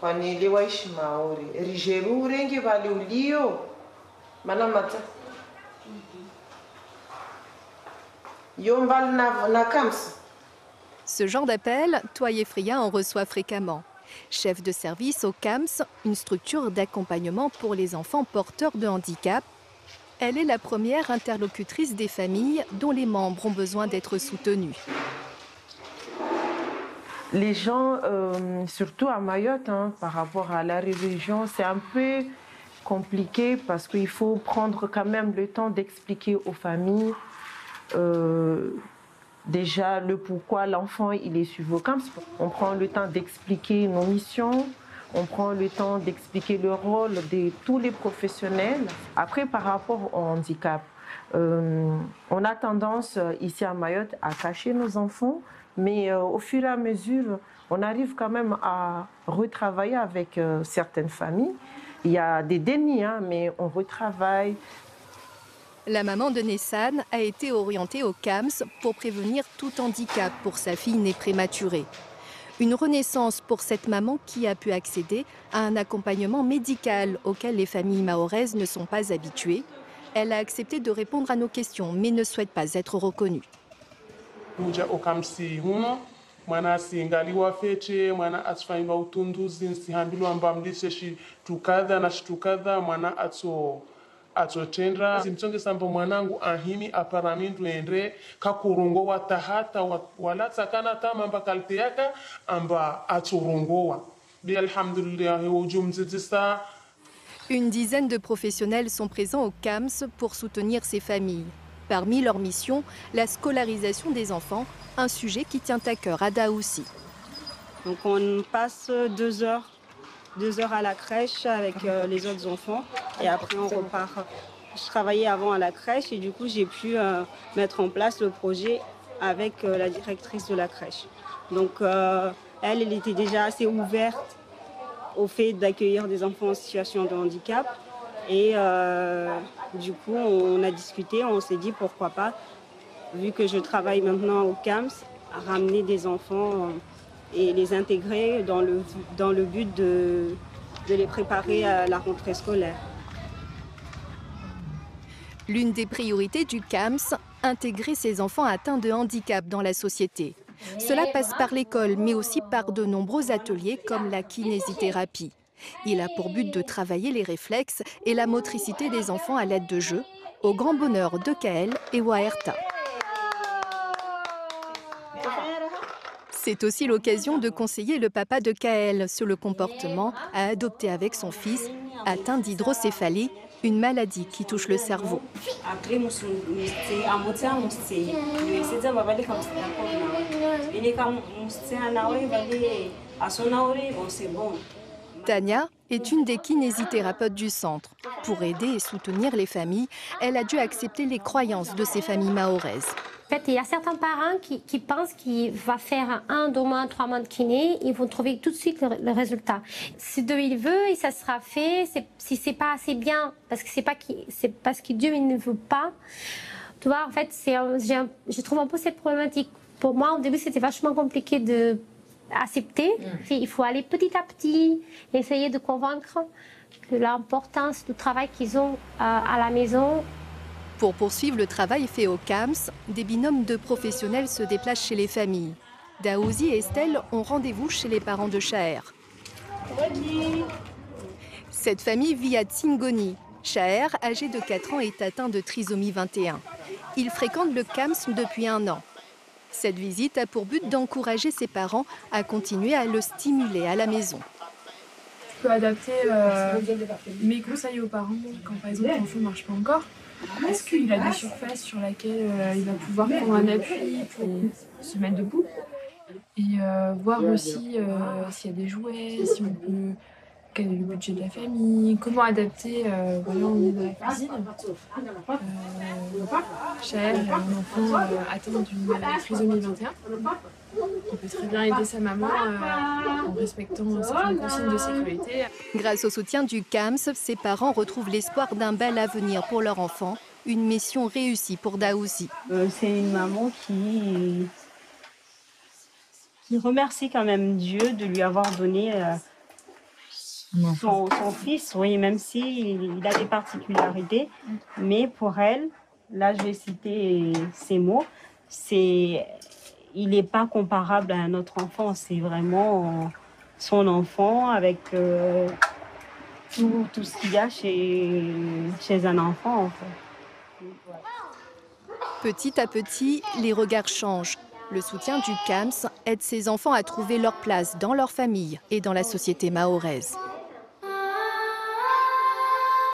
Kwanele waishi Maori, rijeru urenge vale ulio, mana mata. Yombal na kams. Ce genre d'appel, Toye Freya en reçoit fréquemment. Chef de service au CAMS, une structure d'accompagnement pour les enfants porteurs de handicap, elle est la première interlocutrice des familles dont les membres ont besoin d'être soutenus. Les gens, surtout à Mayotte, par rapport à la religion, c'est un peu compliqué parce qu'il faut prendre quand même le temps d'expliquer aux familles déjà le pourquoi l'enfant il est suivi au camp. On prend le temps d'expliquer nos missions, on prend le temps d'expliquer le rôle de tous les professionnels. Après, par rapport au handicap, on a tendance ici à Mayotte à cacher nos enfants, mais au fur et à mesure, on arrive quand même à retravailler avec certaines familles. Il y a des dénis, mais on retravaille. La maman de Nessan a été orientée au CAMS pour prévenir tout handicap pour sa fille née prématurée. Une renaissance pour cette maman qui a pu accéder à un accompagnement médical auquel les familles mahoraises ne sont pas habituées. Elle a accepté de répondre à nos questions, mais ne souhaite pas être reconnue. Mwana siangaliwa fete, mwana atufanywa utunduzi, nsihambilwa mbamlishe shitukadha na shitukadha, mwana atotendra. Simtonge sambo mwanangu ahimi aparamindu endre kakurongowa tahata wala tsakana tama mpaka alteaka amba atorongowa. Bi alhamdulillah ujumzitisa. Une dizaine de professionnels sont présents au CAMS pour soutenir ces familles. Parmi leurs missions, la scolarisation des enfants, un sujet qui tient à cœur à Daoussi. Donc on passe 2 heures à la crèche avec les autres enfants et après on repart. Je travaillais avant à la crèche et du coup j'ai pu mettre en place le projet avec la directrice de la crèche. Donc elle était déjà assez ouverte au fait d'accueillir des enfants en situation de handicap. Et du coup, on a discuté, on s'est dit pourquoi pas, vu que je travaille maintenant au CAMS, ramener des enfants et les intégrer dans le but de les préparer à la rentrée scolaire. L'une des priorités du CAMS, intégrer ces enfants atteints de handicap dans la société. Cela passe par l'école, mais aussi par de nombreux ateliers comme la kinésithérapie. Il a pour but de travailler les réflexes et la motricité des enfants à l'aide de jeux, au grand bonheur de Kael et Waerta. C'est aussi l'occasion de conseiller le papa de Kael sur le comportement à adopter avec son fils, atteint d'hydrocéphalie, une maladie qui touche le cerveau. Tania est une des kinésithérapeutes du centre. Pour aider et soutenir les familles, elle a dû accepter les croyances de ces familles mahoraises. En fait, il y a certains parents qui pensent qu'il va faire 1, 2 mois, 3 mois de kiné, ils vont trouver tout de suite le résultat. Si Dieu il veut, et ça sera fait. Si c'est pas assez bien, parce que c'est parce que Dieu il ne veut pas. Tu vois, en fait, je trouve un peu cette problématique. Pour moi, au début, c'était vachement compliqué de accepter. Il faut aller petit à petit, essayer de convaincre que l'importance du travail qu'ils ont à la maison. Pour poursuivre le travail fait au CAMS, des binômes de professionnels se déplacent chez les familles. Daouzi et Estelle ont rendez-vous chez les parents de Shaher. Cette famille vit à Tsingoni. Shaher, âgé de 4 ans, est atteint de trisomie 21. Il fréquente le CAMS depuis 1 an. Cette visite a pour but d'encourager ses parents à continuer à le stimuler à la maison. Je peux adapter mes conseils aux parents quand par exemple l'enfant ne marche pas encore. Est-ce qu'il a des surfaces sur lesquelles il va pouvoir prendre un appui pour se mettre debout? Et voir aussi s'il y a des jouets, si on peut, quel est le budget de la famille, comment adapter voilà, au niveau de la cuisine. Shaher, un enfant atteint d'une trisomie 21. Il peut très bien aider sa maman en respectant certaines consignes de sécurité. Grâce au soutien du CAMS, ses parents retrouvent l'espoir d'un bel avenir pour leur enfant. Une mission réussie pour Daouzi. C'est une maman qui remercie quand même Dieu de lui avoir donné son fils, oui, même s'il a des particularités. Mais pour elle, là je vais citer ces mots, il n'est pas comparable à un autre enfant, c'est vraiment son enfant avec tout ce qu'il y a chez un enfant en fait. Petit à petit, les regards changent. Le soutien du CAMS aide ces enfants à trouver leur place dans leur famille et dans la société mahoraise.